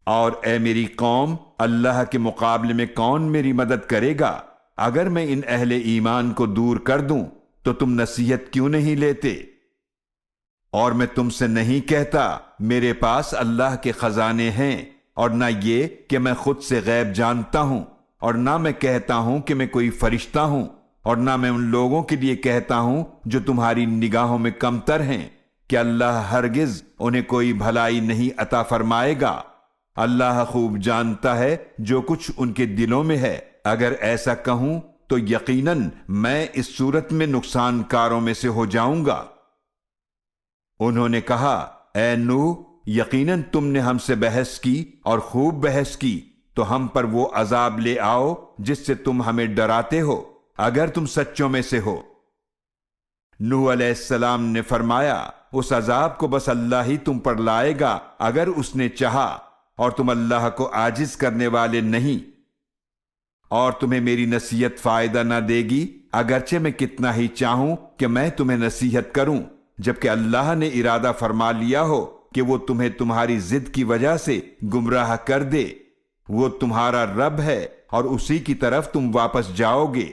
اور اے میری قوم، اللہ کے مقابلے میں کون میری مدد کرے گا؟ اگر میں ان اہل ایمان کو دور کر دوں تو تم نصیحت کیوں نہیں لیتے؟ اور میں تم سے نہیں کہتا میرے پاس اللہ کے خزانے ہیں، اور نہ یہ کہ میں خود سے غیب جانتا ہوں، اور نہ میں کہتا ہوں کہ میں کوئی فرشتہ ہوں، اور نہ میں ان لوگوں کے لیے کہتا ہوں جو تمہاری نگاہوں میں کمتر ہیں کہ اللہ ہرگز انہیں کوئی بھلائی نہیں عطا فرمائے گا۔ اللہ خوب جانتا ہے جو کچھ ان کے دلوں میں ہے۔ اگر ایسا کہوں تو یقیناً میں اس صورت میں نقصان کاروں میں سے ہو جاؤں گا۔ انہوں نے کہا، اے نوح، یقیناً تم نے ہم سے بحث کی اور خوب بحث کی، تو ہم پر وہ عذاب لے آؤ جس سے تم ہمیں ڈراتے ہو، اگر تم سچوں میں سے ہو۔ نوح علیہ السلام نے فرمایا، اس عذاب کو بس اللہ ہی تم پر لائے گا اگر اس نے چاہا، اور تم اللہ کو عاجز کرنے والے نہیں، اور تمہیں میری نصیحت فائدہ نہ دے گی اگرچہ میں کتنا ہی چاہوں کہ میں تمہیں نصیحت کروں، جبکہ اللہ نے ارادہ فرما لیا ہو کہ وہ تمہیں تمہاری ضد کی وجہ سے گمراہ کر دے۔ وہ تمہارا رب ہے اور اسی کی طرف تم واپس جاؤ گے۔